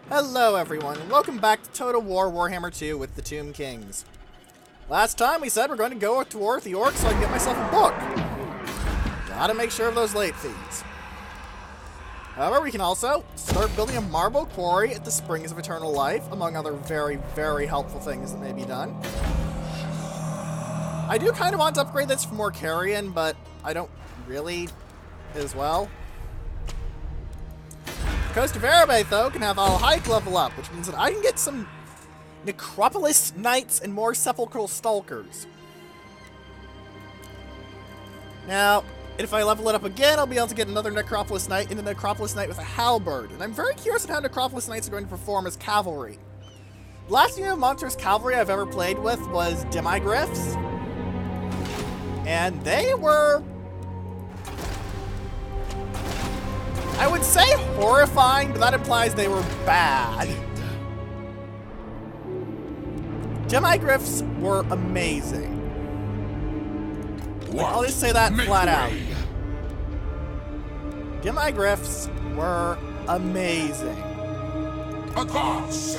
Hello everyone, and welcome back to Total War Warhammer 2 with the Tomb Kings. Last time we said we're going to go to war with the Orcs so I can get myself a book. Gotta make sure of those late fees. However, we can also start building a marble quarry at the Springs of Eternal Life, among other very, very helpful things that may be done. I do kind of want to upgrade this for more carrion, but I don't really as well. Coast of Erebay, though, can have Al Hike level up, which means that I can get some Necropolis Knights and more Sepulchral Stalkers. Now, if I level it up again, I'll be able to get another Necropolis Knight and a Necropolis Knight with a Halberd. And I'm very curious on how Necropolis Knights are going to perform as cavalry. The last unit of monstrous cavalry I've ever played with was Demigryphs. And they were, I would say horrifying, but that implies they were bad. Demigryphs were amazing. I'll just say that flat out. Demigryphs were amazing. Advance!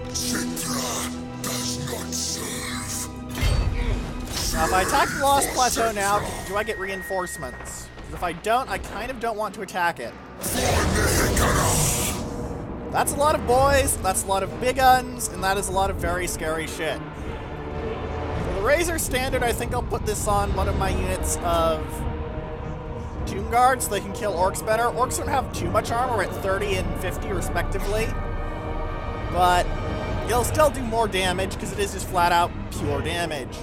Kephra does not serve. Now, if I attack the Lost Plateau now, do I get reinforcements? Because if I don't, I kind of don't want to attack it. That's a lot of boys, that's a lot of big guns, and that is a lot of very scary shit. For the Razor Standard, I think I'll put this on one of my units of Tomb Guard so they can kill Orcs better. Orcs don't have too much armor at 30 and 50 respectively, but it'll still do more damage because it is just flat out pure damage.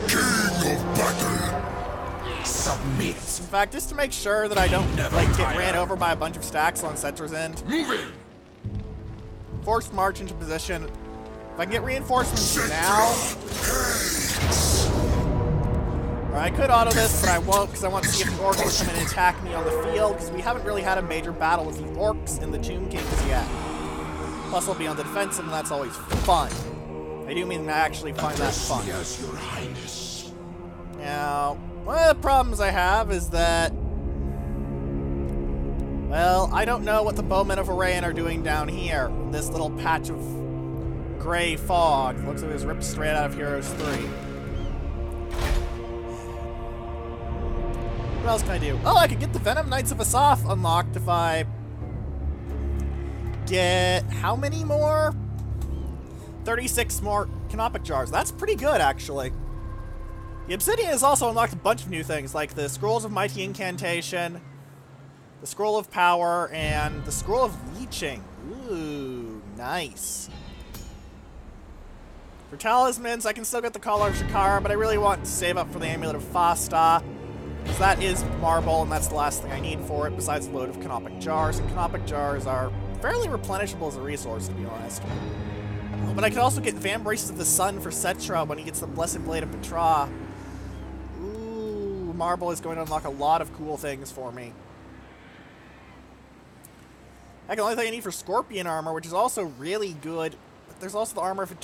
King of battle! Submit! In fact, just to make sure that I don't get ran over by a bunch of stacks on Cetra's end. Moving! Forced march into position. If I can get reinforcements now... Or I could auto this, but I won't because I want to see if the Orcs will come in and attack me on the field, because we haven't really had a major battle with the Orcs and the Tomb Kings yet. Plus I'll be on the defensive, and that's always fun. I do mean I actually find that fun. Yes, Your Highness. Now, one of the problems I have is that, well, I don't know what the Bowmen of Orion are doing down here in this little patch of gray fog. It looks like it was ripped straight out of Heroes 3. What else can I do? Oh, I could get the Venom Knights of Asaph unlocked if I get how many more? 36 more Canopic Jars. That's pretty good, actually. The Obsidian has also unlocked a bunch of new things, like the Scrolls of Mighty Incantation, the Scroll of Power, and the Scroll of Leeching. Ooh, nice. For Talismans, I can still get the Collar of Shakara, but I really want to save up for the Amulet of Fasta, because that is marble, and that's the last thing I need for it, besides a load of Canopic Jars, and Canopic Jars are fairly replenishable as a resource, to be honest. But I could also get Van Braces of the Sun for Cetra when he gets the Blessed Blade of Petra. Ooh, marble is going to unlock a lot of cool things for me. Heck, the only thing I need for Scorpion armor, which is also really good, but there's also the armor of the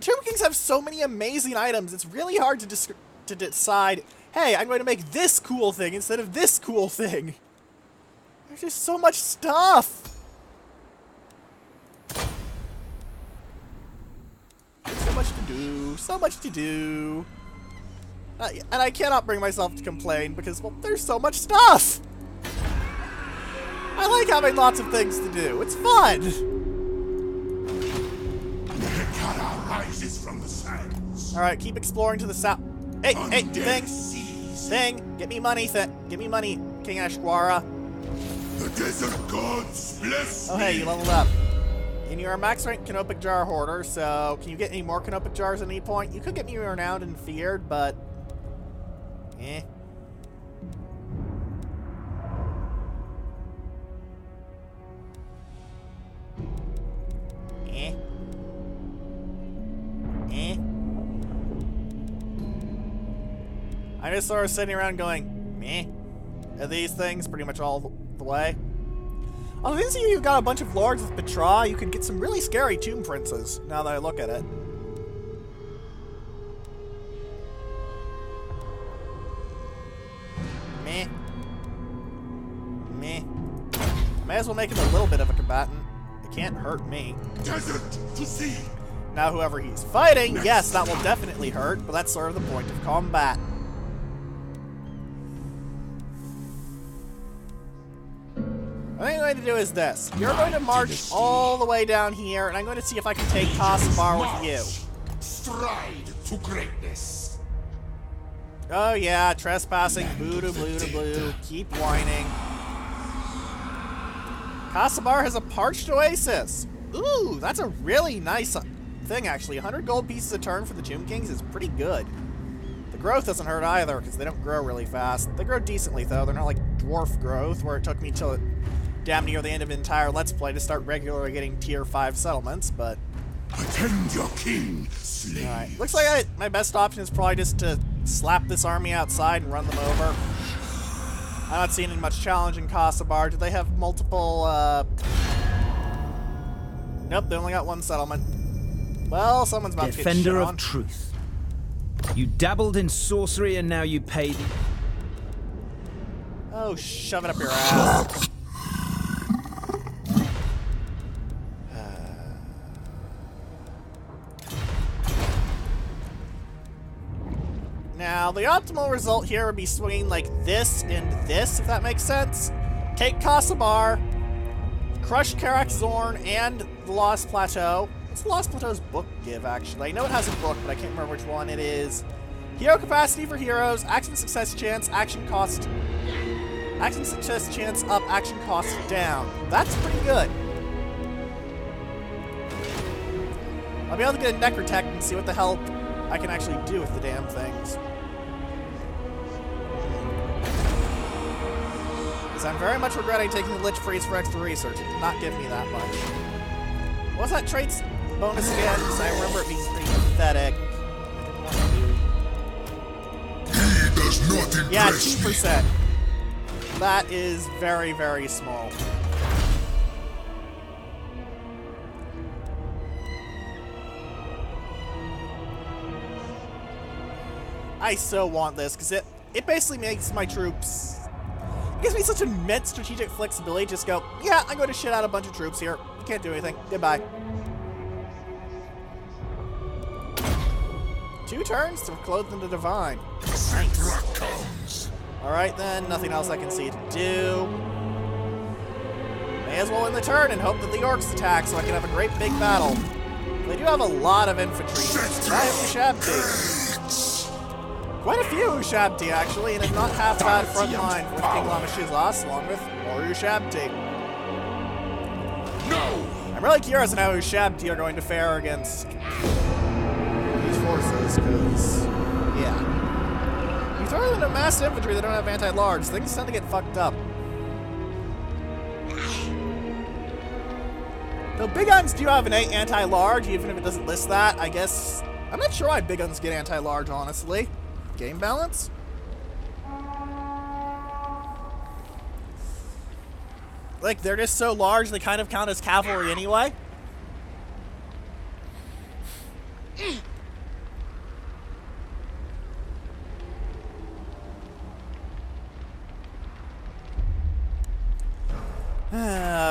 Tomb Kings have so many amazing items, it's really hard to decide, hey, I'm going to make this cool thing instead of this cool thing. There's just so much stuff. So much to do, so much to do. And I cannot bring myself to complain because, well, there's so much stuff. I like having lots of things to do. It's fun. Rises from the sands. All right, keep exploring to the south. Hey, Thing, get me money, get me money, King Ashquara. The desert gods bless Oh, hey, you leveled up. And you're a max rank Canopic Jar Hoarder, so can you get any more Canopic Jars at any point? You could get me renowned and feared, but eh. Eh. Eh. I just sort of sitting around going, meh, at these things pretty much all the way. Oh, didn't see you've got a bunch of lords with Petra. You could get some really scary tomb princes, now that I look at it. Meh. Meh. May as well make him a little bit of a combatant. It can't hurt me. Desert to sea. Now whoever he's fighting, yes, that will definitely hurt, but that's sort of the point of combat. What I'm going to do is this. You're going to march all the way down here, and I'm going to see if I can take Kasabar with you. Stride to greatness. Oh yeah, trespassing, blue. Keep whining. Kasabar has a parched oasis. Ooh, that's a really nice thing, actually. 100 gold pieces a turn for the Tomb Kings is pretty good. The growth doesn't hurt either, because they don't grow really fast. They grow decently, though. They're not like dwarf growth, where it took me till damn near the end of the entire Let's Play to start regularly getting tier 5 settlements, but... Attend your king, slave. Alright, looks like my best option is probably just to slap this army outside and run them over. I'm not seeing much challenge in Kasabar. Do they have multiple, Nope, they only got one settlement. Well, someone's about to get shit on. Defender of truth. You dabbled in sorcery and now you pay the... Oh, shove it up your ass. Now, the optimal result here would be swinging like this and this, if that makes sense. Take Kasabar, crush Karak Zorn and the Lost Plateau. What's the Lost Plateau's book give, actually? I know it has a book, but I can't remember which one it is. Hero capacity for heroes, action success chance, action cost... Action success chance up, action cost down. That's pretty good. I'll be able to get a Necrotech and see what the hell I can actually do with the damn things. Because I'm very much regretting taking the Lich Freeze for extra research. It did not give me that much. What was that trait's bonus again? Because I remember it being pretty pathetic. He does not impress Yeah, me. 2%. That is very, very small. I so want this, because it basically makes my troops... It gives me such immense strategic flexibility. Just go, yeah, I'm going to shit out a bunch of troops here. You can't do anything. Goodbye. 2 turns to clothe them to divine. Kephra comes. Alright then, nothing else I can see to do. May as well end the turn and hope that the Orcs attack so I can have a great big battle. They do have a lot of infantry. I have Ushabti. Quite a few Ushabti, actually, and a not half bad front line with King Lamashizas, along with more Ushabti. No! I'm really curious on how Ushabti are going to fare against these forces, because, yeah. You throw them into mass infantry that don't have anti-large, things tend to get fucked up. Though big guns do have an anti-large, even if it doesn't list that, I guess... I'm not sure why big guns get anti-large, honestly. Game balance? Like, they're just so large, they kind of count as cavalry anyway.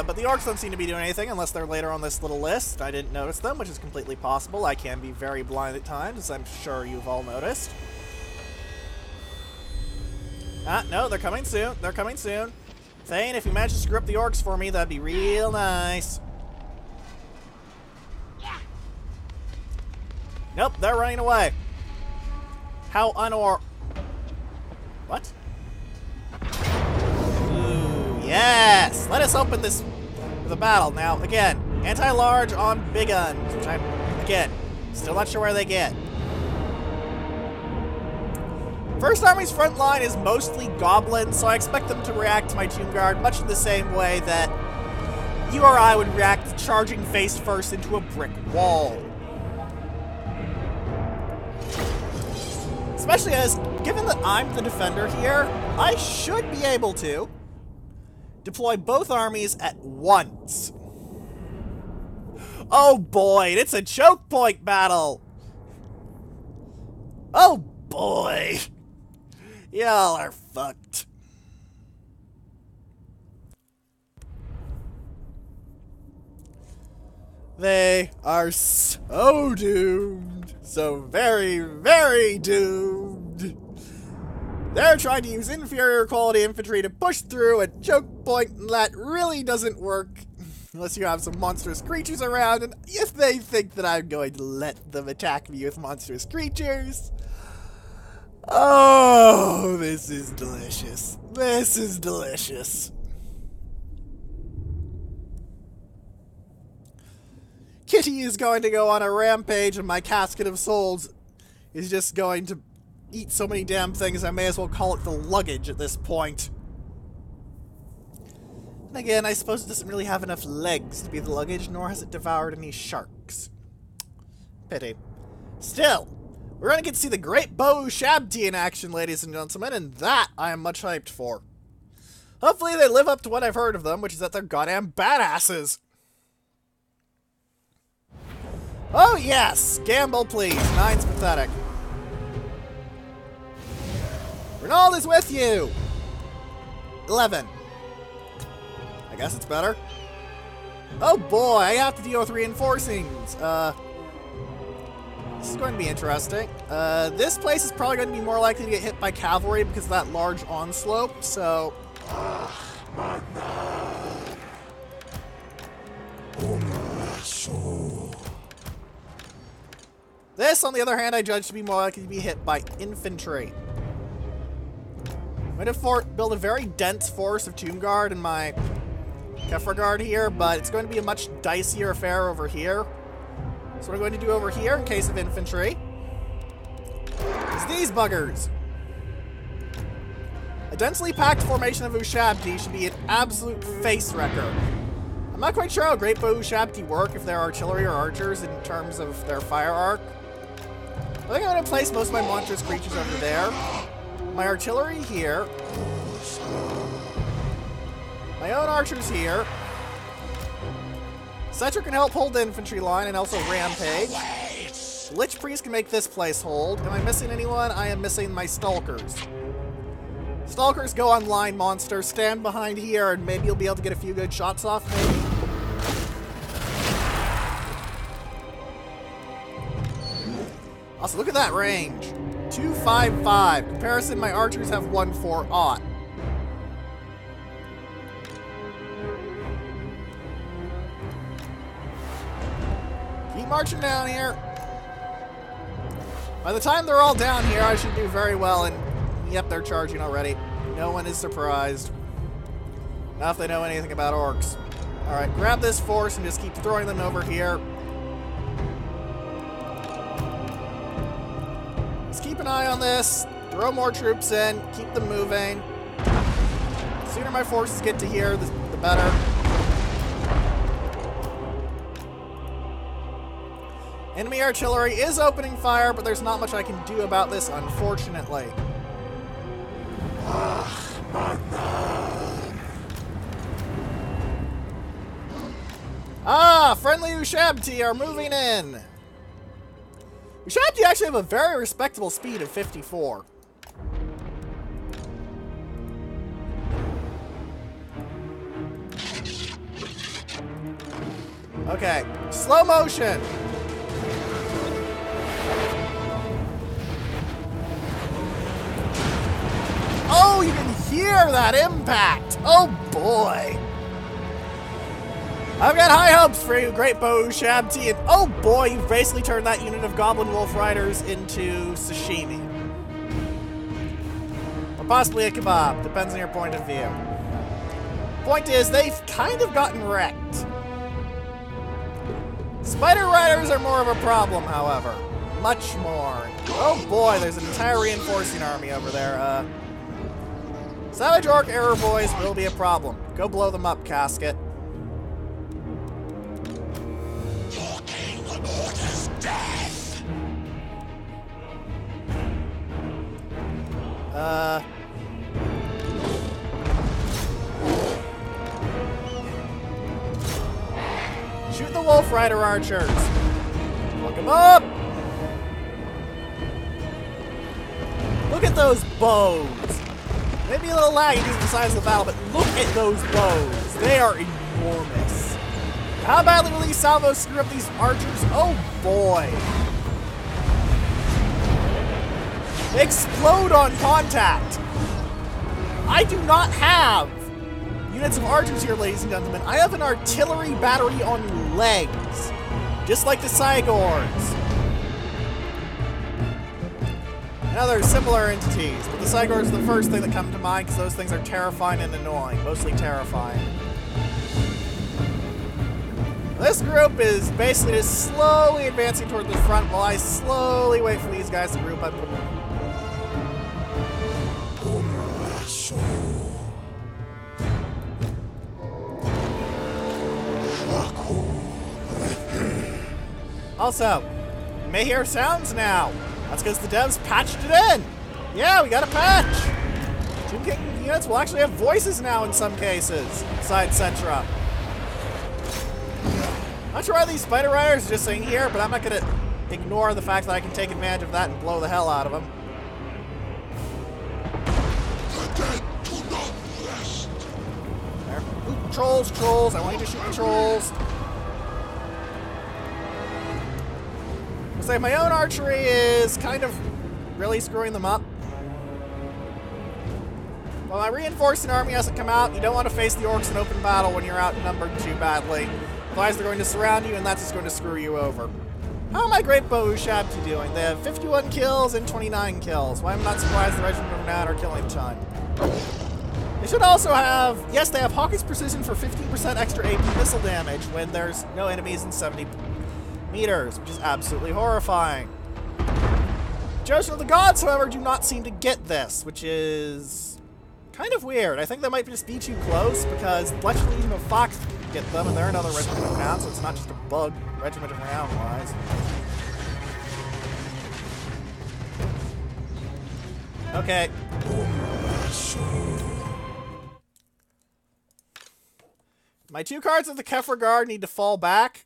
But the Orcs don't seem to be doing anything unless they're later on this little list. I didn't notice them, which is completely possible. I can be very blind at times, as I'm sure you've all noticed. No, they're coming soon. They're coming soon. Thane, if you manage to screw up the Orcs for me, that'd be real nice. Nope, they're running away. How What? Ooh, yes! Let us open this with a battle. Now, again, anti-large on big guns, which I'm, again, still not sure where they get. First Army's front line is mostly goblins, so I expect them to react to my Tomb Guard much in the same way that you or I would react to charging face first into a brick wall. Especially as, given that I'm the defender here, I should be able to deploy both armies at once. Oh boy, it's a choke point battle! Oh boy! Y'all are fucked. They are so doomed. So very, very doomed. They're trying to use inferior quality infantry to push through a choke point, and that really doesn't work. Unless you have some monstrous creatures around, and if they think that I'm going to let them attack me with monstrous creatures... Oh, this is delicious. This is delicious. Kitty is going to go on a rampage, and my Casket of Souls is just going to eat so many damn things, I may as well call it the luggage at this point. And again, I suppose it doesn't really have enough legs to be the luggage, nor has it devoured any sharks. Pity. Still, we're going to get to see the great Bo Shabti in action, ladies and gentlemen, and that I am much hyped for. Hopefully they live up to what I've heard of them, which is that they're goddamn badasses. Oh yes! Gamble, please. 9's pathetic. Renauld is with you! 11. I guess it's better. Oh boy, I have to deal with reinforcings. This is going to be interesting. This place is probably going to be more likely to get hit by cavalry because of that large onslope, so... This, on the other hand, I judge to be more likely to be hit by infantry. I'm going to build a very dense force of Tomb Guard in my Kephra Guard here, but it's going to be a much dicier affair over here. So what I'm going to do over here, in case of infantry, is these buggers. A densely packed formation of Ushabti should be an absolute face wrecker. I'm not quite sure how great Ushabti work if they're artillery or archers in terms of their fire arc. I think I'm going to place most of my monstrous creatures over there. My artillery here. My own archers here. Cedric can help hold the infantry line and also rampage. Lich Priest can make this place hold. Am I missing anyone? I am missing my Stalkers. Stalkers, go on line, monster. Stand behind here and maybe you'll be able to get a few good shots off, maybe. Also, look at that range. 255. Comparison, my archers have 148. Keep marching down here. By the time they're all down here, I should do very well, and yep, they're charging already. No one is surprised. Not if they know anything about orcs. Alright, grab this force and just keep throwing them over here. Just keep an eye on this. Throw more troops in. Keep them moving. The sooner my forces get to here, the better. Enemy artillery is opening fire, but there's not much I can do about this, unfortunately. Ah, friendly Ushabti are moving in. Ushabti actually have a very respectable speed of 54. Okay, slow motion. Oh, you can hear that impact. Oh boy. I've got high hopes for you, Great Bo Shabti, and oh boy, you've basically turned that unit of Goblin Wolf Riders into sashimi. Or possibly a kebab, depends on your point of view. Point is, they've kind of gotten wrecked. Spider Riders are more of a problem, however. Much more. Oh boy, there's an entire reinforcing army over there. Savage Orc Error Boys will be a problem. Go blow them up, Casket. Your king orders death. Shoot the Wolf Rider archers. Look them up. Look at those bows. Maybe a little laggy because of the size of the battle, but look at those bows. They are enormous. How badly will these salvos screw up these archers? Oh boy. Explode on contact. I do not have units of archers here, ladies and gentlemen. I have an artillery battery on legs, just like the Sigh Guards. Now they're similar entities, but the Sigh Guards are the first thing that come to mind because those things are terrifying and annoying, mostly terrifying. This group is basically just slowly advancing toward the front while I slowly wait for these guys to group up. Also, you may hear sounds now. That's because the devs patched it in. Yeah, we got a patch. Tomb King units will actually have voices now in some cases, besides Cetra. Not sure why these Spider Riders are just sitting here, but I'm not going to ignore the fact that I can take advantage of that and blow the hell out of them. The dead do not rest. There. Ooh, trolls, trolls. I want you to shoot the trolls. Looks like my own archery is kind of really screwing them up. Well, my reinforcing army hasn't come out. You don't want to face the orcs in open battle when you're outnumbered too badly. Otherwise, they're going to surround you, and that's just going to screw you over. How are my great bow Shabti doing? They have 51 kills and 29 kills. Why I'm not surprised the Regiment of Renown are killing a ton. They should also have... Yes, they have Hawkins Precision for 15% extra AP missile damage when there's no enemies in 70 meters, which is absolutely horrifying. Joseph of the Gods, however, do not seem to get this, which is kind of weird. I think they might just be too close, because Fletch Legion of Fox get them, and they're another Regiment of Renown, so it's not just a bug, Regiment of Renown-wise. Okay. My 2 cards of the Kephra Guard need to fall back.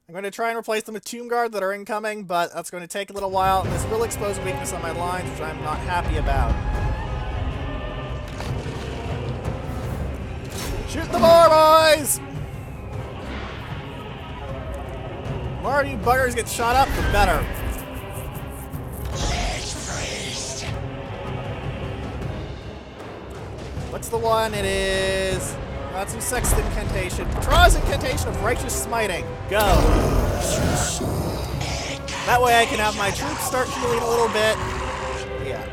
I'm going to try and replace them with Tomb Guard that are incoming, but that's going to take a little while, and this will expose a weakness on my lines, which I'm not happy about. Shoot the more, boys! The more you buggers get shot up, the better. What's the one? It is... That's Sext Incantation. Traw's Incantation of Righteous Smiting. Go! That way I can have my troops start healing a little bit. Yeah.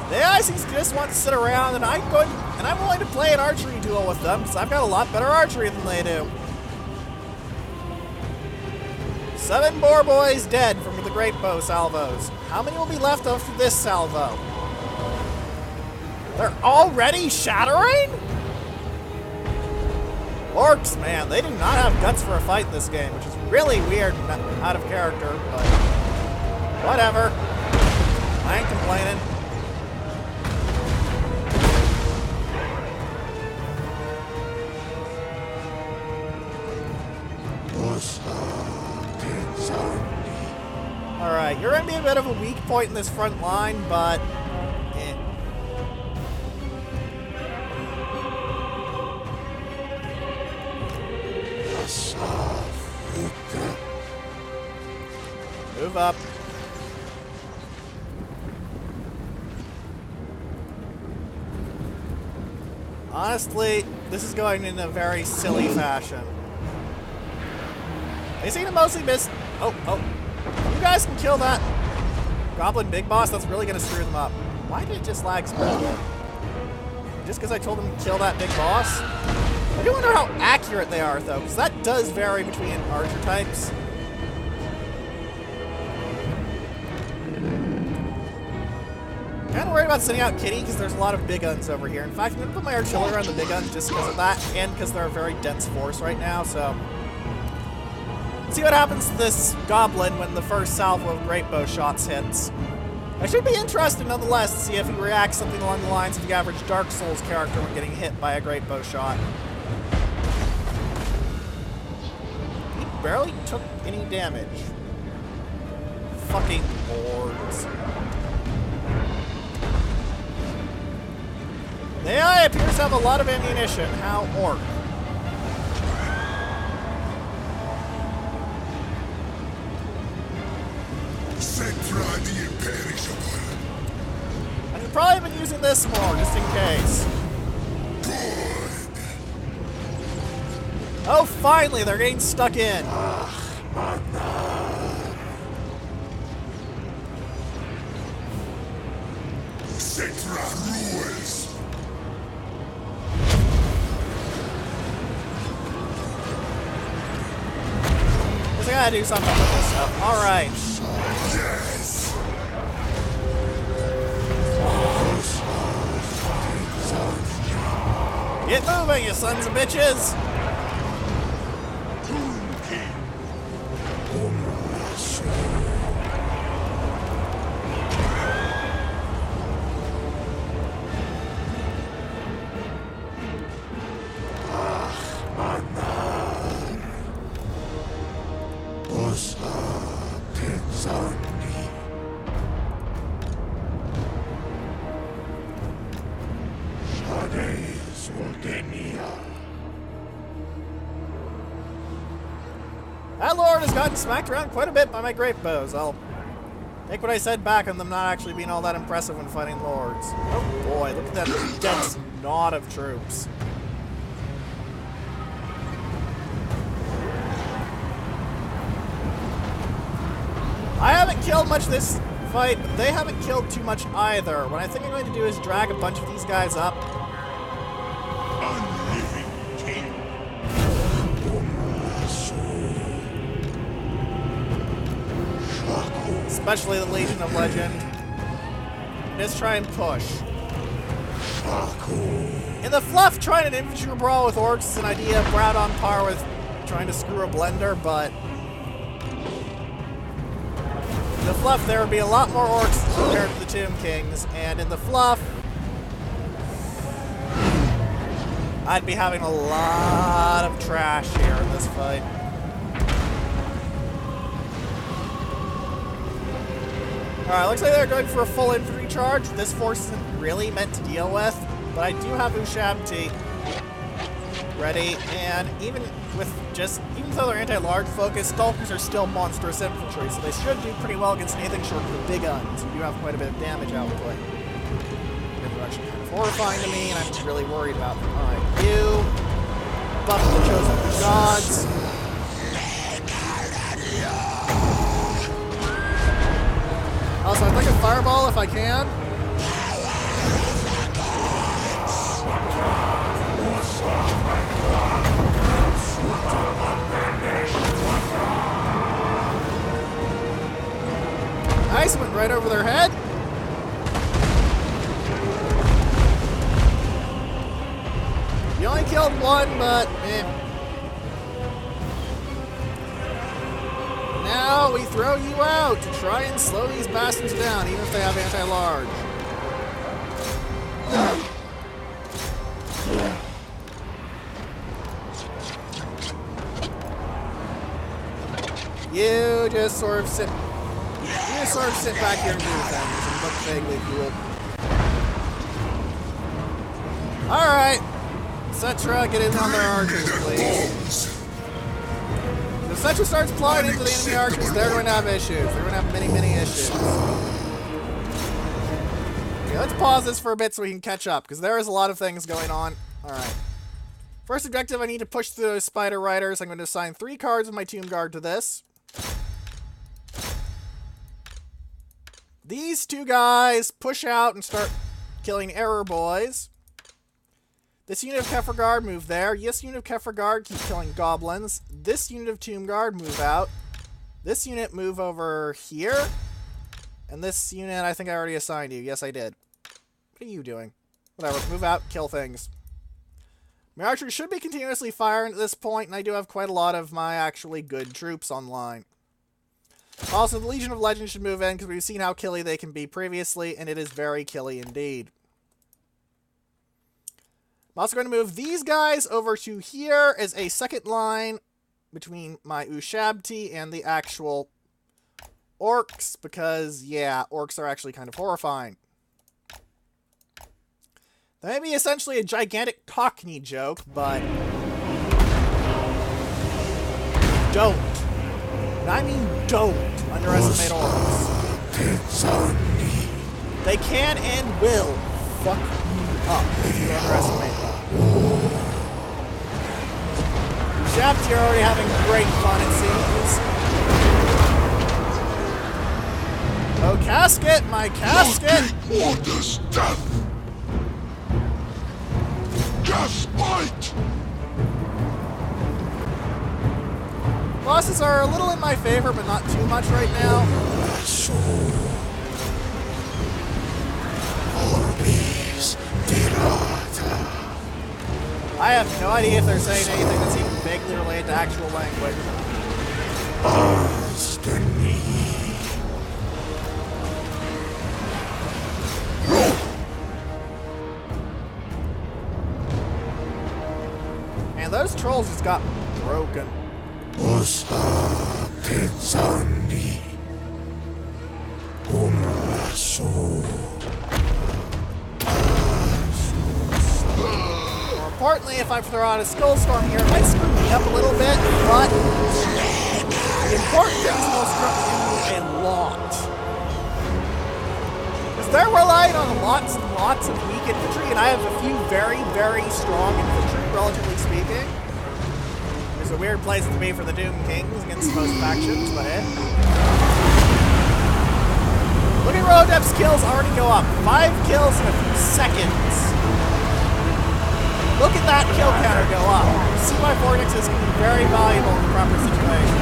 The AI seems to just want to sit around, and I'm willing to play an archery duel with them, because I've got a lot better archery than they do. 7 boar boys dead from the great bow salvos. How many will be left after this salvo? They're already shattering? Orcs, man, they do not have guts for a fight in this game, which is really weird and out of character, but whatever. I ain't complaining. Alright, you're going to be a bit of a weak point in this front line, but... Move up. Honestly, this is going in a very silly fashion. They seem to mostly miss... Oh. You guys can kill that Goblin Big Boss. That's really going to screw them up. Why did it just lag so bad? Just because I told them to kill that Big Boss? I do wonder how accurate they are, though, because that does vary between archer types. Kind of worried about sending out Kitty, because there's a lot of big guns over here. In fact, I'm going to put my artillery on the big guns just because of that, and because they're a very dense force right now, so... See what happens to this goblin when the first salvo of great bow shots hits. I should be interested nonetheless to see if he reacts something along the lines of the average Dark Souls character when getting hit by a great bow shot. He barely took any damage. fucking lords. The AI appears to have a lot of ammunition. How orc? Kephra the imperishable. I should probably have been using this more, just in case. Good. Oh, finally, they're getting stuck in. Kephra rules. I gotta do something with this stuff. Alright. Yes. Get moving, you sons of bitches! That lord has gotten smacked around quite a bit by my great bows. I'll take what I said back on them not actually being all that impressive when fighting lords. Oh boy, look at that dense knot of troops. I haven't killed much this fight, but they haven't killed too much either. What I think I'm going to do is drag a bunch of these guys up. Unliving king. Especially the Legion of Legend. Just try and push. In the fluff, trying an infantry brawl with orcs is an idea brought on par with trying to screw a blender, but in the fluff there would be a lot more orcs compared to the Tomb Kings, and in the fluff I'd be having a lot of trash here in this fight. Alright, looks like they're going for a full infantry charge. This force isn't really meant to deal with, but I do have Ushabti ready, and even though they're anti-large focus, Stalkers are still monstrous infantry, so they should do pretty well against anything short of the big guns, who do have quite a bit of damage output. They're actually kind of horrifying to me, and I'm really worried about them. Alright, you buff the chosen gods. Also, I'd like a fireball if I can. Nice, went right over their head. You only killed one, but Now we throw you out to try and slow these bastards down, even if they have anti-large. You just sort of sit back here and do things and look vaguely cool. Alright. Cetra, get in on their archers, please. If Cetra starts plying into the enemy archers, they're going to have issues. They're going to have many, many issues. Okay, let's pause this for a bit so we can catch up, because there is a lot of things going on. Alright. First objective, I need to push through those Spider Riders. I'm going to assign 3 cards of my Tomb Guard to this. These 2 guys push out and start killing error boys. This unit of Kephra Guard move there. This unit of Kephra Guard keep killing goblins. This unit of Tomb Guard move out. This unit move over here. And this unit, I think I already assigned you. Yes, I did. What are you doing? Whatever, move out, kill things. My archers should be continuously firing at this point, and I do have quite a lot of my actually good troops online. Also, the Legion of Legend should move in, because we've seen how killy they can be previously, and it is very killy indeed. I'm also going to move these guys over to here as a second line between my Ushabti and the actual orcs because, yeah, orcs are actually kind of horrifying. That may be essentially a gigantic Cockney joke, but don't. And I mean don't underestimate orcs. They can and will fuck you up if you underestimate them. Shaft, you're already having great fun, it seems. Oh, casket! My casket! Orders death! Gaslight! Losses are a little in my favor, but not too much right now. I have no idea if they're saying anything that's even vaguely related to actual language. Man, those trolls just got broken. More importantly, if I throw out a skull storm here, it might screw me up a little bit, but the important thing is it'll screw me a lot. Because they're relying on lots and lots of weak infantry, and I have a few very, very strong infantry, relatively speaking. It's a weird place to be for the Doom Kings against most factions, but look at Rodep's kills already go up. 5 kills in a few seconds. Look at that kill counter go up. You see why Vortexes can be very valuable in the proper situation.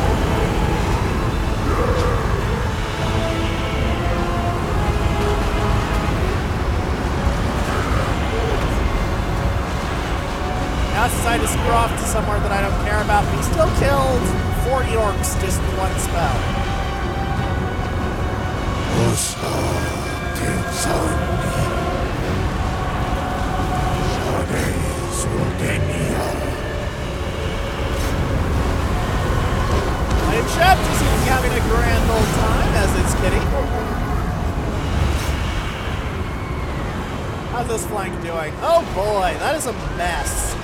Now it's decided to screw off to somewhere that I don't care about, but he still killed 40 orcs just in one spell. And Shaft is having a grand old time, as is Kitty. How's this flank doing? Oh boy, that is a mess.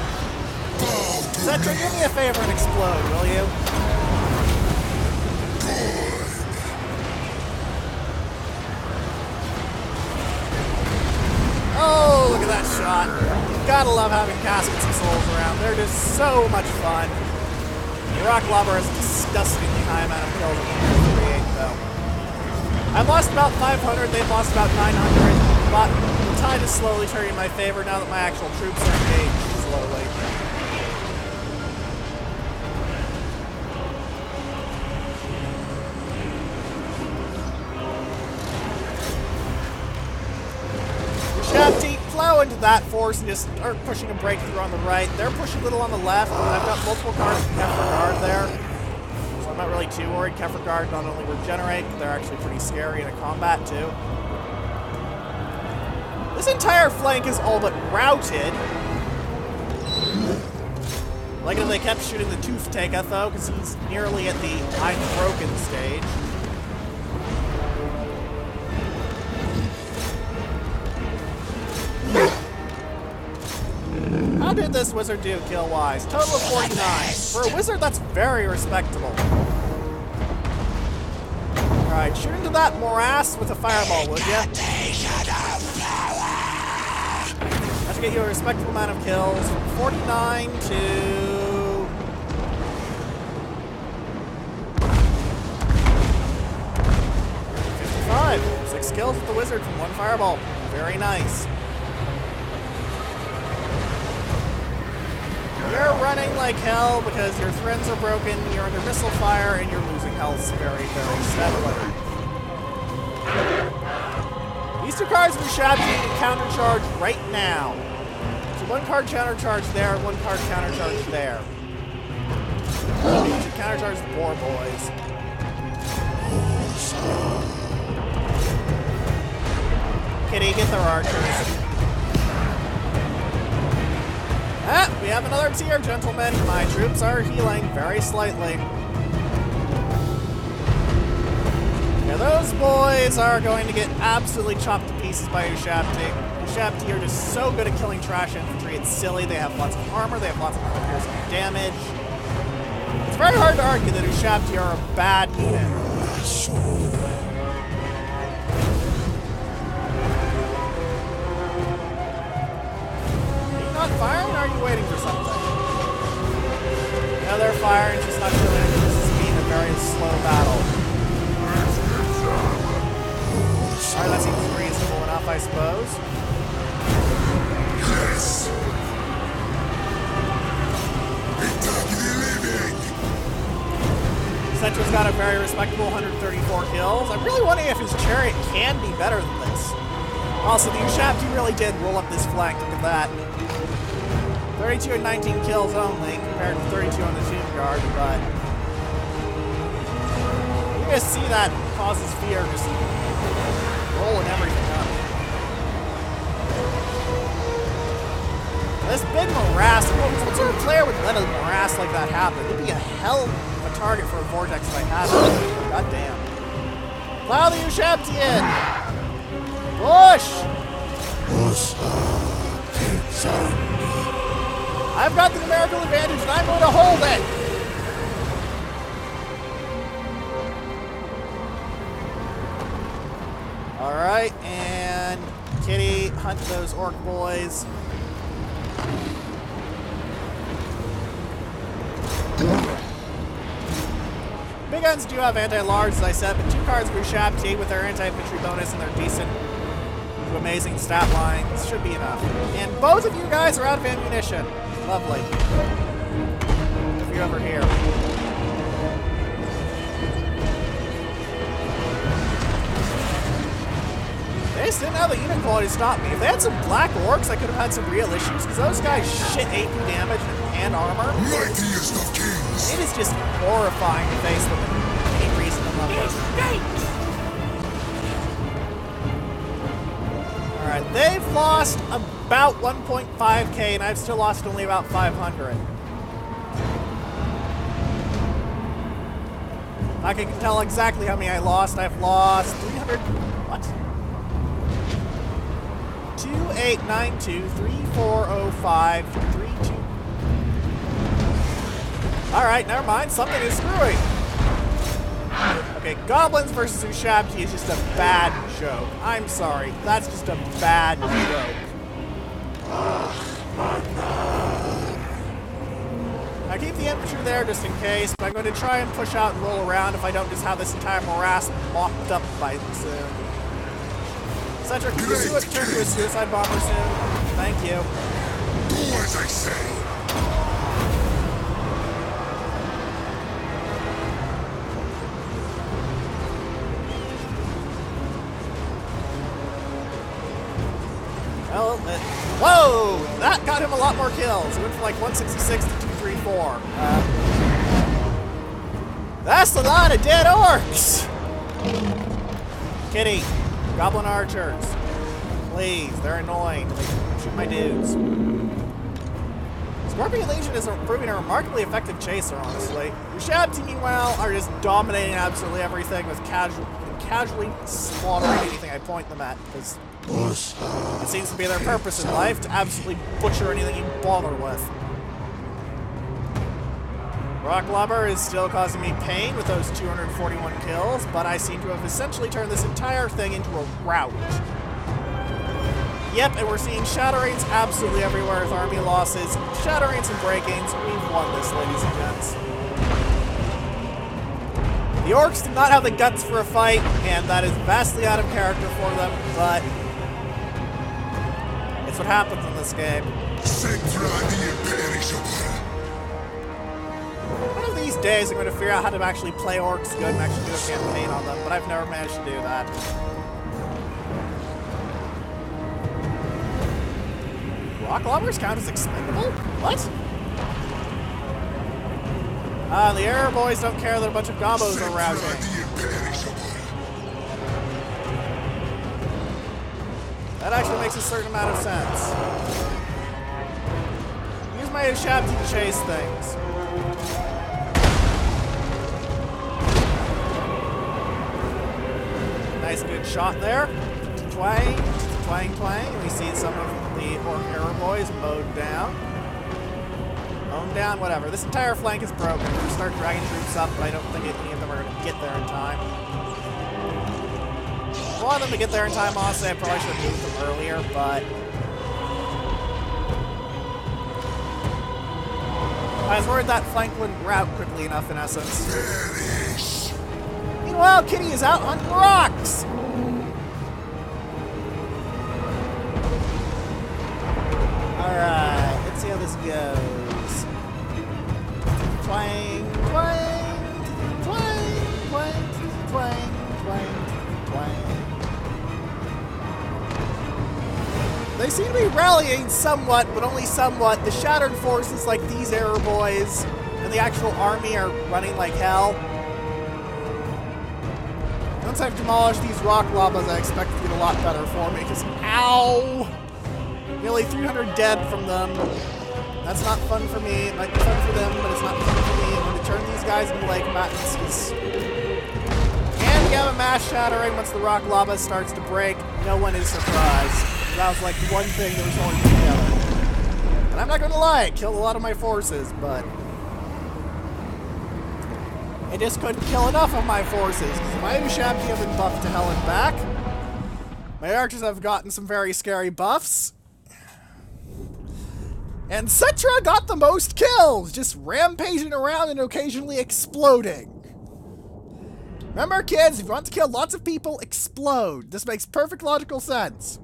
Cetra, do me a favor and explode, will you? Oh, look at that shot. Gotta love having caskets and souls around. They're just so much fun. The Rock Lobber has a disgustingly high amount of kills in 38, though. I've lost about 500, they've lost about 900, but the tide is slowly turning in my favor now that my actual troops are engaged slowly. Shafty, plow into that force and just start pushing a breakthrough on the right. They're pushing a little on the left. I've got multiple cards from Kephra Guard there. So I'm not really too worried. Kephra Guard not only regenerate, but they're actually pretty scary in a combat too. This entire flank is all but routed. Like if they kept shooting the Tooth Taker though, because he's nearly at the I'm broken stage. How did this wizard do kill-wise? Total of 49. For a wizard, that's very respectable. Alright, shoot into that morass with a fireball, would ya? That should get you a respectable amount of kills. From 49 to... 55. 6 kills with the wizard from 1 fireball. Very nice. You're running like hell because your threads are broken, you're under missile fire, and you're losing health very, very steadily. These 2 cards we shot you can countercharge right now. So 1 card countercharge there, 1 card countercharge there. You should countercharge the boar boys. Kitty, get their archers. Ah, we have another tier, gentlemen. My troops are healing very slightly. those boys are going to get absolutely chopped to pieces by Ushabti. Ushabti are just so good at killing trash infantry, it's silly. They have lots of armor, they have lots of armor-piercing damage. It's very hard to argue that Ushabti are a bad unit. Are you not firing, or are you waiting for something? No, they're firing, just not doing it. This is being a very slow battle. Alright, that seems reasonable enough, I suppose. Yes. Centra's got a very respectable 134 kills. I'm really wondering if his chariot can be better than this. Also, the Ushabti really did roll up this flank. Look at that. 32 and 19 kills only, compared to 32 on the Tomb Guard, but you guys see that causes fear, just rolling everything up. This big morass, what sort of player would let a morass like that happen? It'd be a hell of a target for a vortex if I had it. God damn. Plow the Ushabti in! Push! I've got the numerical advantage and I'm going to hold it! Alright, and Kitty, hunt those orc boys. Big guns do have anti-large, as I said, but 2 cards for Ushabti with their anti-infantry bonus and their decent to amazing stat lines should be enough. And both of you guys are out of ammunition. Lovely. If you're over here. They just didn't have the unit quality to stop me. If they had some black orcs, I could have had some real issues, because those guys shit AP damage and armor. Mightiest of kings. It is just horrifying to face them in any reasonable number. Alright, they've lost about 1.5k, and I've still lost only about 500. I can tell exactly how many I lost. I've lost 300... What? 2892340532. Alright, never mind. Something is screwing. Okay, goblins versus Ushabti is just a bad joke. I'm sorry. That's just a bad joke. I keep the infantry there just in case, but I'm going to try and push out and roll around if I don't just have this entire morass mopped up by soon. Cedric, can you turn to a suicide bomber soon? Thank you. Do as I say. Well, whoa! That got him a lot more kills. It went from like 166 to 234. That's a lot of dead orcs! Kitty, goblin archers. Please, they're annoying. They shoot my dudes. Scorpion Legion is proving a remarkably effective chaser, honestly. Ushabti, meanwhile, are just dominating absolutely everything with casually slaughtering anything I point them at, because it seems to be their purpose in life to absolutely butcher anything you bother with. Rock Lubber is still causing me pain with those 241 kills, but I seem to have essentially turned this entire thing into a rout. Yep, and we're seeing Shatterings absolutely everywhere with army losses. Shatterings and break-ins, we've won this, ladies and gents. The Orcs did not have the guts for a fight, and that is vastly out of character for them, but it's what happens in this game. One of these days I'm going to figure out how to actually play Orcs good and actually do a campaign on them, but I've never managed to do that. Rock Lobbers count as expendable? What? The Air Boys don't care that a bunch of gombos are rousing. That actually makes a certain amount of sense. Use my Ushabti to chase things. Nice good shot there. Twang, twang, twang. And we see some of the Orc arrow boys mowed down. Mown down, whatever. This entire flank is broken. We're going to start dragging troops up, but I don't think any of them are going to get there in time. I want them to get there in time, honestly. I probably should have moved them earlier, but I was worried that flank wouldn't route quickly enough, in essence. Perish. Meanwhile, Kitty is out on rocks! Alright, let's see how this goes. Twang, twang, twang, twang, twang, twang, twang. They seem to be rallying somewhat, but only somewhat. The shattered forces like these arrow boys and the actual army are running like hell. Once I've demolished these rock llamas, I expect to get a lot better for me, because ow! Nearly 300 dead from them. That's not fun for me. It might be fun for them, but it's not fun for me. I'm going to turn these guys into melee combatants. And we have a mass shattering once the rock lava starts to break. No one is surprised. That was like the one thing that was holding me together. And I'm not going to lie, it killed a lot of my forces, but I just couldn't kill enough of my forces, because my Ushabti have been buffed to hell and back. My archers have gotten some very scary buffs. And Cetra got the most kills, just rampaging around and occasionally exploding. Remember, kids, if you want to kill lots of people, explode. This makes perfect logical sense.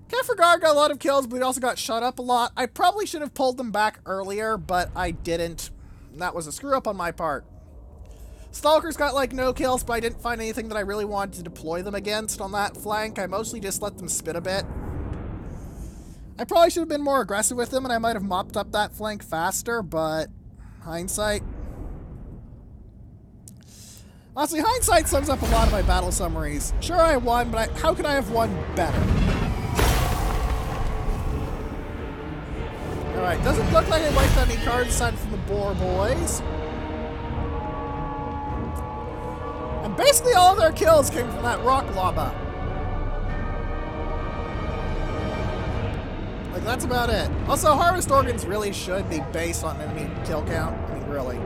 Kephra Guard got a lot of kills, but we also got shot up a lot. I probably should have pulled them back earlier, but I didn't. That was a screw up on my part. Stalkers got like no kills, but I didn't find anything that I really wanted to deploy them against on that flank. I mostly just let them spit a bit. I probably should have been more aggressive with them, and I might have mopped up that flank faster, but hindsight. Honestly, hindsight sums up a lot of my battle summaries. Sure, I won, but how could I have won better? Alright, doesn't look like I wiped any cards aside from the Boar Boys. And basically all of their kills came from that rock lava. Like, that's about it. Also, Harvest Organs really should be based on enemy kill count. I mean, really.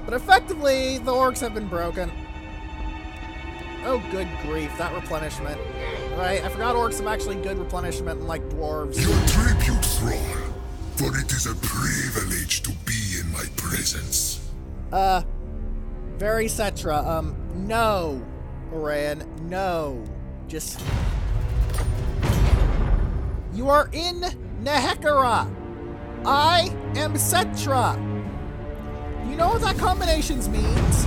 But effectively, the Orcs have been broken. Oh, good grief, that replenishment. Right, I forgot Orcs have actually good replenishment, unlike Dwarves. Your tribute, Thrall, for it is a privilege to be in my presence. Very Cetra, no. Orion, no. Just... You are in Nehekara. I am Cetra. You know what that combinations means?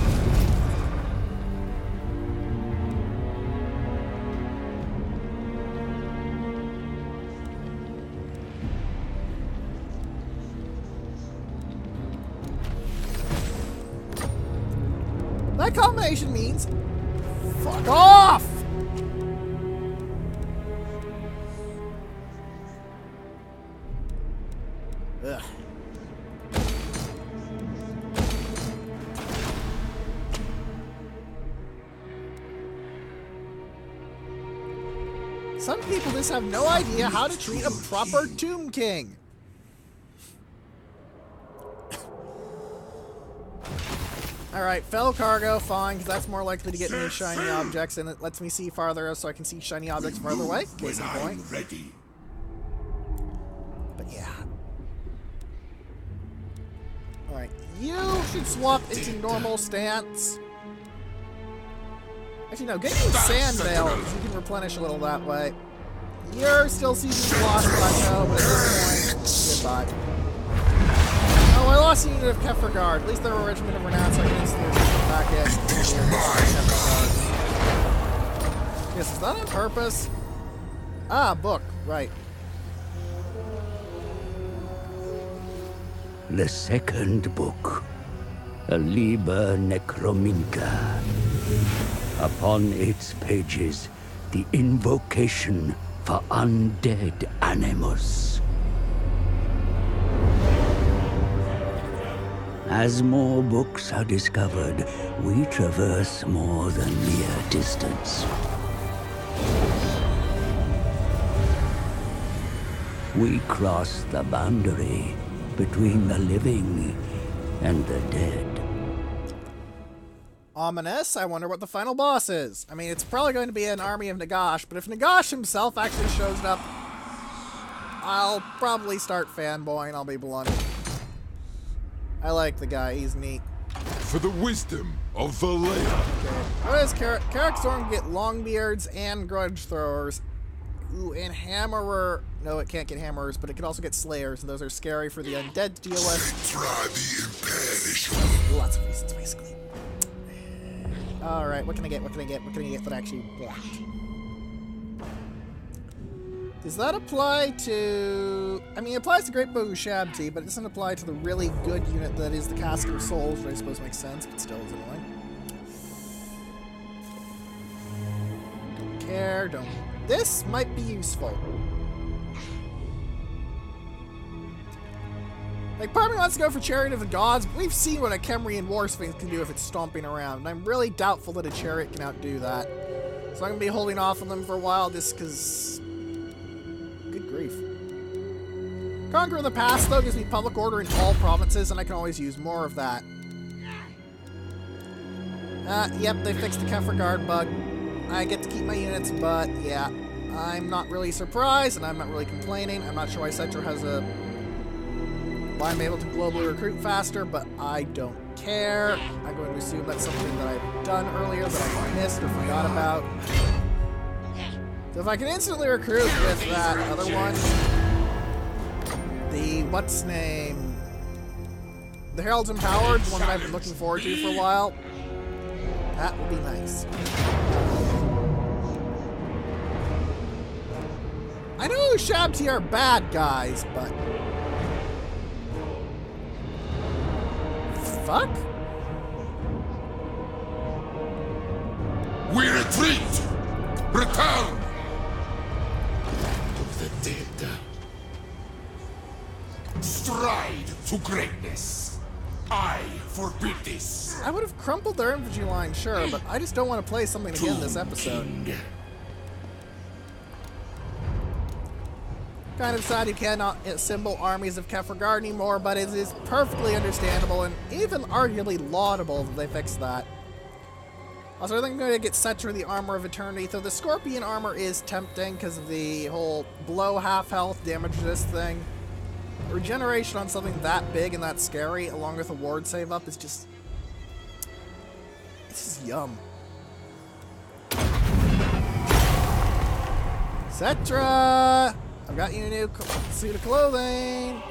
That combination means fuck off! Ugh. Some people just have no idea how to treat a proper Tomb King. Alright, fell cargo, fine, because that's more likely to get me shiny objects, and it lets me see farther so I can see shiny objects farther away. Case in point. Ready. But yeah. Alright, you should swap into normal stance. Actually, no, get you Sand Veil, because you can replenish a little that way. You're still season lost plateau, but at this point, goodbye. Oh, I lost a unit of Kephra Guard. At least they're a regiment of renown, so I can instantly put back in. Yes, is that on purpose? Ah, book. Right. The second book, a Liber Necrominca. Upon its pages, the invocation for undead animus. As more books are discovered, we traverse more than mere distance. We cross the boundary between the living and the dead. Ominous. I wonder what the final boss is. I mean, it's probably going to be an army of Nagash, but if Nagash himself actually shows up, I'll probably start fanboying, I'll be blunt. I like the guy, he's neat. For the wisdom of Valea. Okay. What is Carrick Storm get Longbeards and Grudge Throwers? Ooh, and Hammerer. No, it can't get Hammerers, but it can also get Slayers, and those are scary for the undead to deal with. Try the imperishable. Lots of reasons, basically. Alright, what can I get? What can I get? What can I get that I actually want? Does that apply to... I mean, it applies to Great Bow Ushabti, but it doesn't apply to the really good unit that is the Casket of Souls, which I suppose makes sense, but still is annoying. Don't care, don't... This might be useful. Like, part of me wants to go for Chariot of the Gods, but we've seen what a Kemrian War Sphinx can do if it's stomping around, and I'm really doubtful that a Chariot can outdo that. So I'm going to be holding off on them for a while just because... Good grief. Conquer the Past, though, gives me public order in all provinces, and I can always use more of that. Yep, they fixed the Kephra Guard bug. I get to keep my units, but yeah, I'm not really surprised, and I'm not really complaining. I'm not sure why Cetra has a... Why I'm able to globally recruit faster, but I don't care. I'm going to assume that's something that I've done earlier that I missed or forgot about. So if I can instantly recruit with that other one, the what's name? The Herald's Empowered, the one that I've been looking forward to for a while, that would be nice. I know Ushabti are bad guys, but... Fuck? We retreat! Return! To the dead. Stride to greatness. I forbid this. I would have crumpled their infantry line, sure, but I just don't want to play something again this episode. Kind of sad you cannot assemble armies of Kephra Guard anymore, but it is perfectly understandable and even arguably laudable that they fixed that. Also, I think I'm going to get Cetra the Armor of Eternity, though the Scorpion armor is tempting because of the whole blow half health, damage resist thing. Regeneration on something that big and that scary, along with a ward save up, is just... This is yum. Cetra! I've got you a new suit of clothing.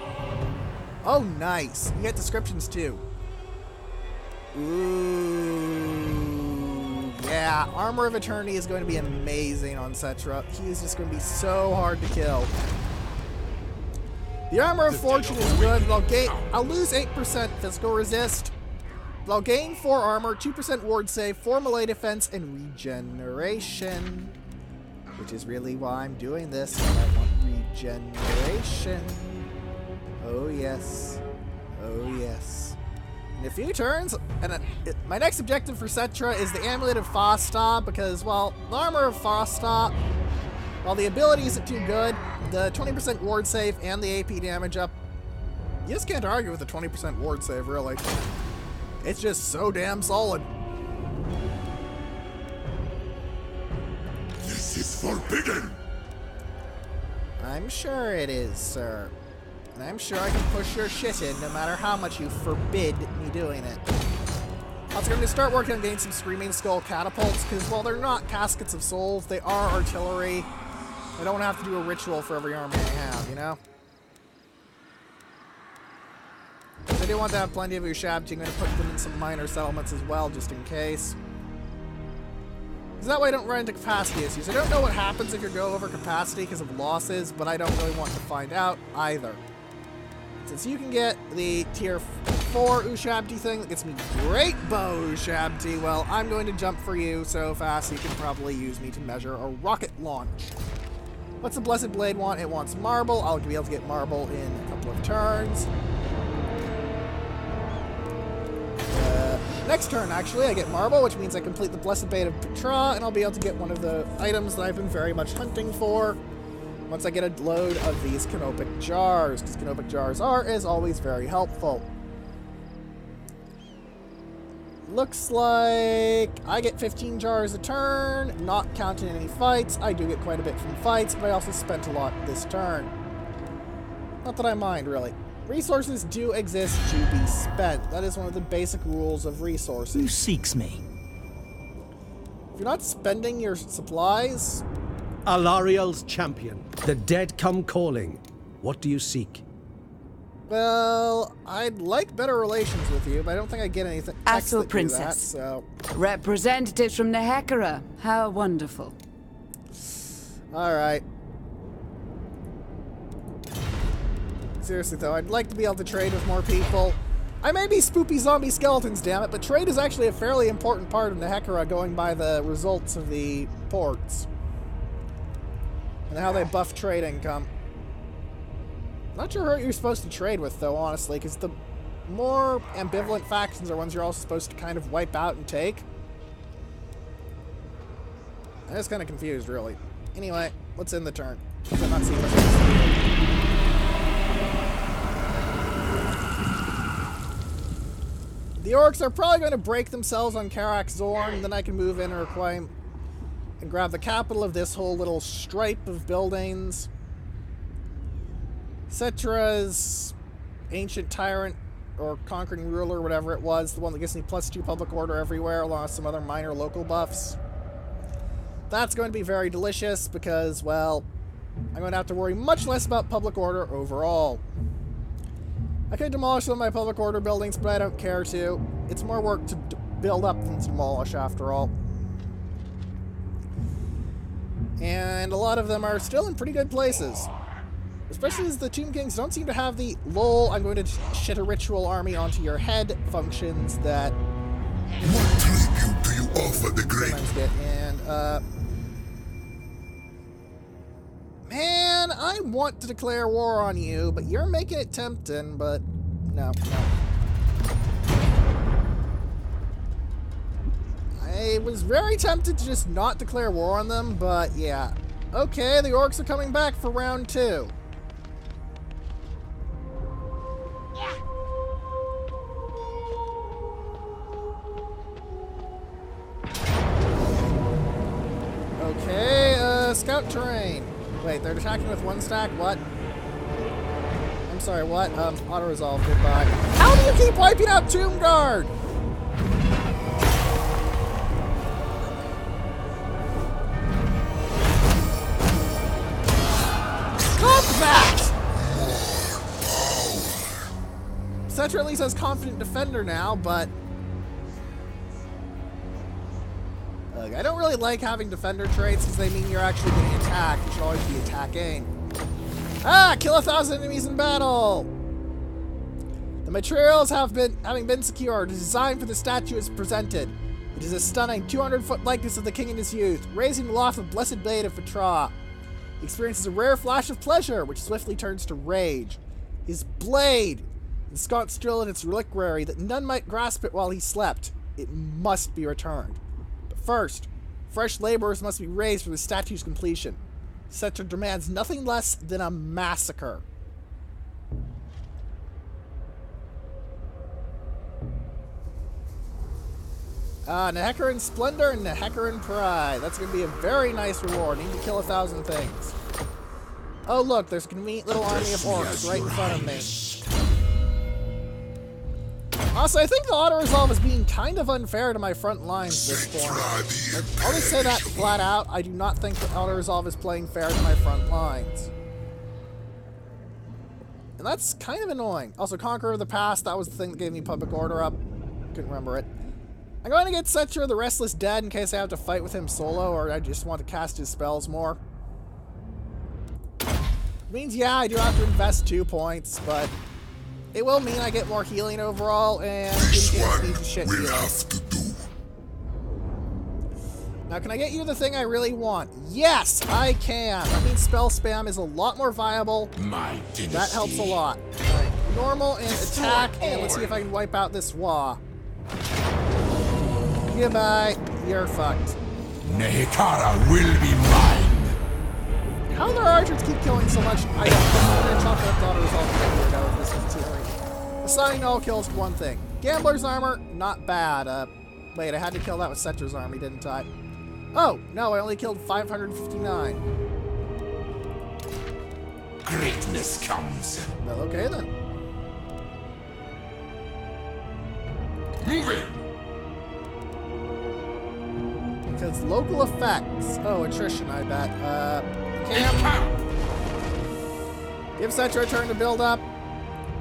Oh, nice. You get descriptions, too. Ooh. Yeah, Armor of Eternity is going to be amazing on Cetra. He is just going to be so hard to kill. The Armor of Fortune is good. I'll lose 8% physical resist. But I'll gain 4 armor, 2% ward save, 4 melee defense, and regeneration. Which is really why I'm doing this. I want regeneration. Oh yes. Oh yes. In a few turns, and my next objective for Cetra is the Amulet of Fasta, because, well, the Armor of Fasta, while the ability isn't too good, the 20% ward save and the AP damage up, you just can't argue with the 20% ward save, really. It's just so damn solid. This is forbidden! I'm sure it is, sir. And I'm sure I can push your shit in no matter how much you forbid me doing it. Also, I'm going to start working on getting some Screaming Skull catapults, because while they're not Caskets of Souls, they are artillery. I don't have to do a ritual for every army I have, you know? Because I do want to have plenty of Ushabti. I'm going to put them in some minor settlements as well, just in case. Because that way I don't run into capacity issues. I don't know what happens if you go over capacity because of losses, but I don't really want to find out either. Since you can get the tier 4 Ushabti thing that gets me Great Bow Ushabti, well, I'm going to jump for you so fast you can probably use me to measure a rocket launch. What's the Blessed Blade want? It wants marble. I'll be able to get marble in a couple of turns. Next turn, actually, I get Marble, which means I complete the Blessed Bait of Petra, and I'll be able to get one of the items that I've been very much hunting for once I get a load of these Canopic Jars, because Canopic Jars are, as always, very helpful. Looks like I get 15 jars a turn, not counting any fights. I do get quite a bit from fights, but I also spent a lot this turn. Not that I mind, really. Resources do exist to be spent. That is one of the basic rules of resources. Who seeks me? If you're not spending your supplies... Alariel's champion. The dead come calling. What do you seek? Well, I'd like better relations with you, but I don't think I get anything. Astral that Princess. Do that, so. Representatives from Nehekara. How wonderful. Alright. Seriously, though, I'd like to be able to trade with more people. I may be spoopy zombie skeletons, damn it, but trade is actually a fairly important part of Nehekara, going by the results of the ports. And how they buff trade income. Not sure who you're supposed to trade with, though, honestly, because the more ambivalent factions are ones you're also supposed to kind of wipe out and take. I'm just kind of confused, really. Anyway, let's end the turn. I'm not seeing much else. The Orcs are probably going to break themselves on Karak Zorn, and then I can move in and reclaim and grab the capital of this whole little stripe of buildings. Cetra's ancient tyrant or conquering ruler, whatever it was, the one that gives me +2 public order everywhere, along with some other minor local buffs. That's going to be very delicious because, well, I'm going to have to worry much less about public order overall. I could demolish some of my public order buildings, but I don't care to. It's more work to build up than to demolish, after all. And a lot of them are still in pretty good places. Especially as the Tomb Kings don't seem to have the lol, I'm going to shit a ritual army onto your head functions that What tribute do you offer the great? sometimes get. And, man, I want to declare war on you, but you're making it tempting, but no. I was very tempted to just not declare war on them, but yeah. Okay, the Orcs are coming back for round 2. Okay, scout terrain. Wait, they're attacking with 1 stack? What? I'm sorry, what? Auto-resolve, goodbye. How do you keep wiping out Tomb Guard? Cetra at least has Confident Defender now, but I don't really like having Defender traits because they mean you're actually getting attacked. You should always be attacking. Ah! Kill 1,000 enemies in battle! The materials having been secured. The design for the statue is presented. It is a stunning 200-foot likeness of the king in his youth, raising aloft the blessed blade of Petra. He experiences a rare flash of pleasure, which swiftly turns to rage. His blade, ensconced still in its reliquary, that none might grasp it while he slept. It must be returned. But first, fresh laborers must be raised for the statue's completion. Cetra demands nothing less than a massacre. Nehekaran Splendor and Nehekaran Pride. That's going to be a very nice reward. Need to kill 1,000 things. Oh look, there's a convenient little army of orcs right in front of me. Also, I think the auto-resolve is being kind of unfair to my front lines this point. I'll just say that flat out. I do not think the auto-resolve is playing fair to my front lines. And that's kind of annoying. Also, Conqueror of the Past, that was the thing that gave me public order up. Couldn't remember it. I'm going to get Cetra the Restless Dead in case I have to fight with him solo or I just want to cast his spells more. It means, yeah, I do have to invest 2 points, but it will mean I get more healing overall, and This one needs shit will healing. have to do. Now, can I get you the thing I really want? Yes, I can. That means spell spam is a lot more viable. My dynasty. That helps a lot. Right. Normal and attack, and let's see if I can wipe out this Wa. Goodbye. You're fucked. Nehekara will be mine. How their archers keep killing so much? I don't know. I'm gonna chop that daughter's all weird out this considering. The Sigh all kills one thing. Gambler's armor, not bad. Wait, I had to kill that with Cetra's army, didn't I? Oh, no, I only killed 559. Greatness comes. Well, okay then. Moving. Because local effects. Oh, attrition, I bet. Cam. Give Cetra a turn to build up.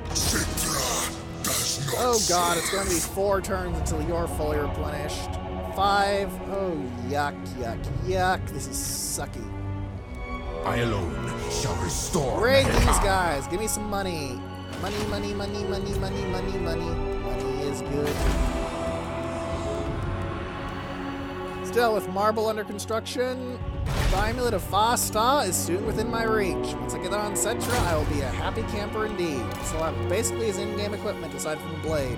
Citra does not Oh god, it's going to be 4 turns until you're fully replenished. 5. Oh, yuck, yuck, yuck. This is sucky. I alone shall restore. Raid these Nehekara. guys. Give me some money. Money, money, money, money, money, money, money. Money is good. Still, with marble under construction, the amulet of Fasta is soon within my reach. Once I get on Cetra, I will be a happy camper indeed. So I'm basically his in-game equipment aside from the blade.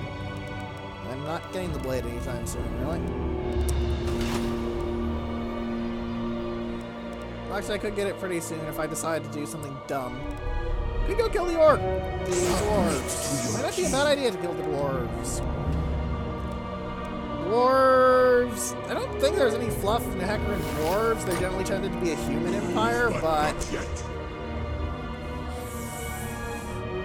I'm not getting the blade anytime soon, really. Actually, I could get it pretty soon if I decide to do something dumb. Could go kill the orc. The dwarves. Might not be a bad idea to kill the dwarves. Dwarves. I don't think there's any fluff in the Hecker and dwarves. They generally tended to be a human empire, but Not yet.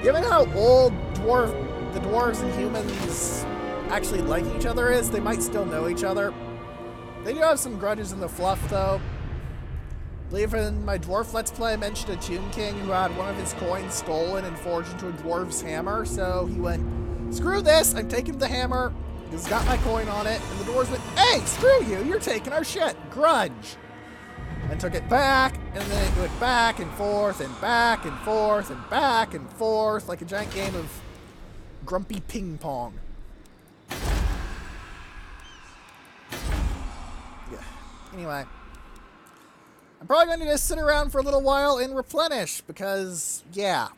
given how old the dwarves and humans actually like each other is, they might still know each other. They do have some grudges in the fluff, though. I believe in my dwarf Let's Play, I mentioned a Tomb King who had one of his coins stolen and forged into a dwarf's hammer, so he went, screw this, I'm taking the hammer, he's got my coin on it, and the dwarves went, hey, screw you, you're taking our shit, grudge. And took it back, and then it went back and forth, and back and forth, and back and forth, like a giant game of grumpy ping pong. Yeah. Anyway. I'm probably going to just sit around for a little while and replenish, because, yeah.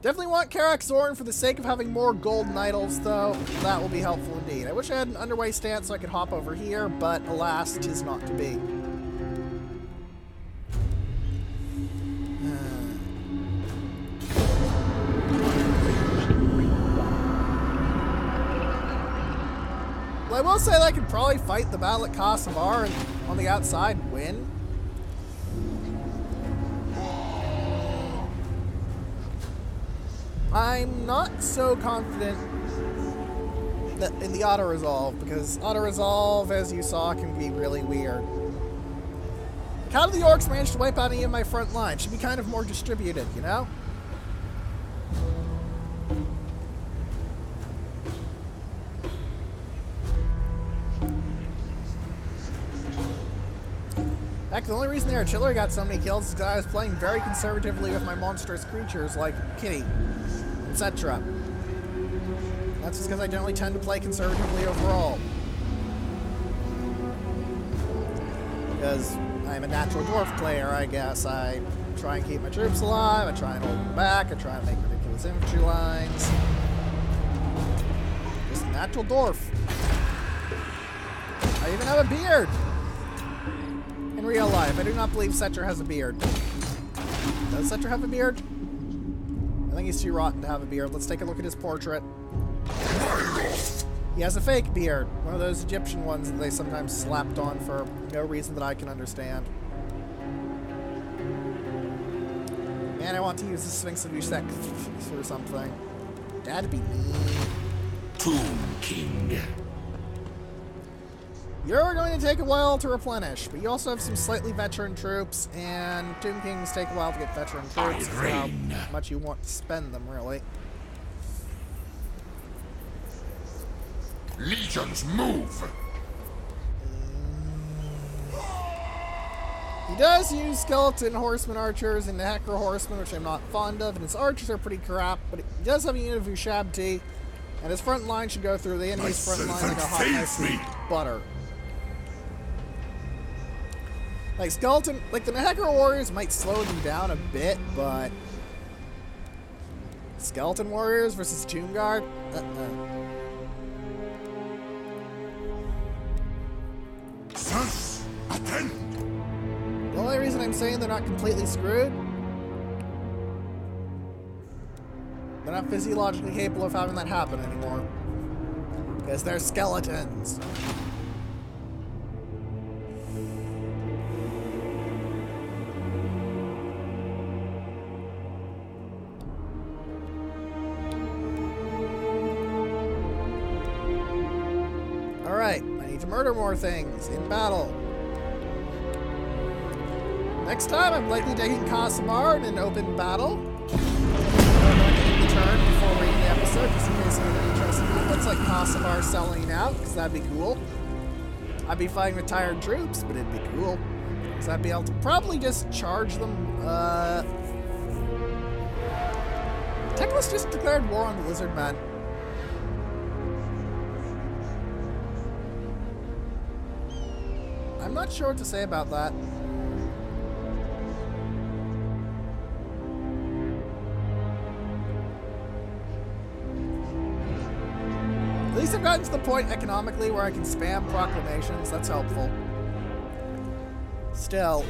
Definitely want Karak Zorn for the sake of having more golden idols, though. That will be helpful indeed. I wish I had an underway stance so I could hop over here, but alas, 'tis not to be. Well, I will say that I could probably fight the battle at Kosovar and on the outside win. I'm not so confident that in the auto-resolve, because auto-resolve, as you saw, can be really weird. How did the Orcs manage to wipe out any of my front line? Should be kind of more distributed, you know? Heck, the only reason the artillery got so many kills is because I was playing very conservatively with my monstrous creatures like Kitty, etc. That's just because I generally tend to play conservatively overall. Because I'm a natural dwarf player, I guess. I try and keep my troops alive, I try and hold them back, I try and make ridiculous infantry lines. Just a natural dwarf. I even have a beard! In real life, I do not believe Cetra has a beard. Does Cetra have a beard? I think he's too rotten to have a beard. Let's take a look at his portrait. He has a fake beard. One of those Egyptian ones that they sometimes slapped on for no reason that I can understand. Man, I want to use the Sphinx of Usek for something. That'd be me. Tomb King. You're going to take a while to replenish, but you also have some slightly veteran troops, and Tomb Kings take a while to get veteran troops. It's how much you want to spend them, really. Legions move. He does use skeleton horseman archers and the Hecker horsemen, which I'm not fond of, and his archers are pretty crap, but he does have a unit of Ushabti, and his front line should go through the enemy's front line like a hot knife through butter. Like, skeleton, like, the Hecker warriors might slow them down a bit, but skeleton warriors versus Tomb Guard? Thus, attend. The only reason I'm saying they're not completely screwed, they're not physiologically capable of having that happen anymore. Because they're skeletons. Alright, I need to murder more things in battle. Next time, I'm likely taking Casamar in an open battle. I'm going to end the turn before reading the episode, just in case anyone interested in that. Looks like Casamar selling out, because that'd be cool. I'd be fighting retired troops, but it'd be cool. Because I'd be able to probably just charge them. Teclis just declared war on the Lizard Man. I'm not sure what to say about that. At least I've gotten to the point economically where I can spam proclamations. That's helpful. Still.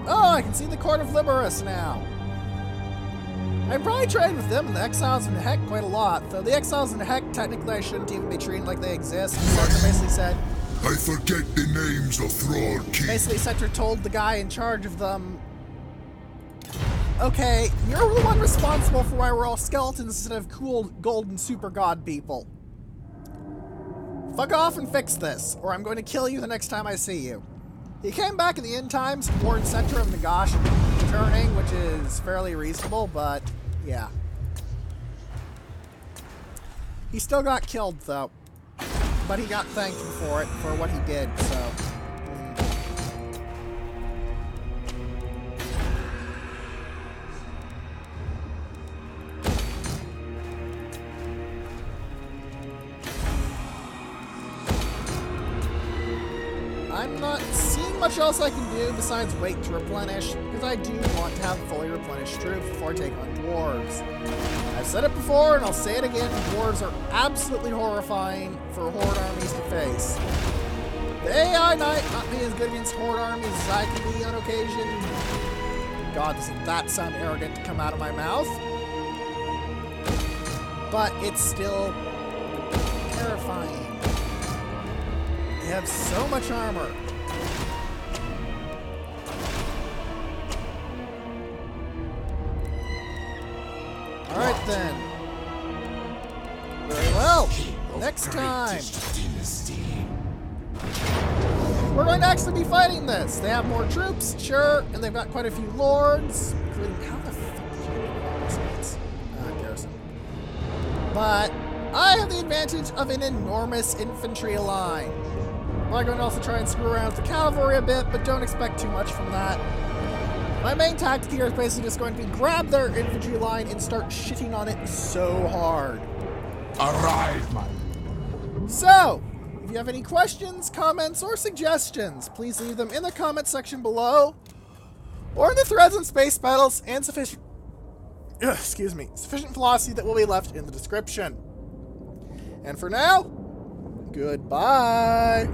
Oh, I can see the Court of Liberus now. I probably trade with them and the Exiles in the Heck quite a lot, though the Exiles in the Heck, technically I shouldn't even be treated like they exist. Center basically said... I forget the names of Thrall King. Basically, Center told the guy in charge of them, okay, you're the one responsible for why we're all skeletons instead of cool golden super god people. Fuck off and fix this, or I'm going to kill you the next time I see you. He came back in the end times, warned Center of Nagash returning, which is fairly reasonable, but yeah. He still got killed, though. But he got thanked for it, for what he did, so... I'm not seeing much else I can do besides wait to replenish, because I do want to have fully replenished troops before I take on dwarves. I've said it before, and I'll say it again, dwarves are absolutely horrifying for horde armies to face. The AI might not be as good against horde armies as I can be on occasion. God, doesn't that sound arrogant to come out of my mouth? But it's still terrifying. They have so much armor. Alright then. Very well. Next time. We're going to actually be fighting this. They have more troops, sure, and they've got quite a few lords, including how the fuck did you get this? Garrison. But I have the advantage of an enormous infantry line. I'm going to also try and screw around with the cavalry a bit, but don't expect too much from that. My main tactic here is basically just going to be grab their infantry line and start shitting on it so hard. Arrive, man. So, if you have any questions, comments, or suggestions, please leave them in the comment section below, or in the threads on space battles, and sufficient philosophy that will be left in the description. And for now, goodbye.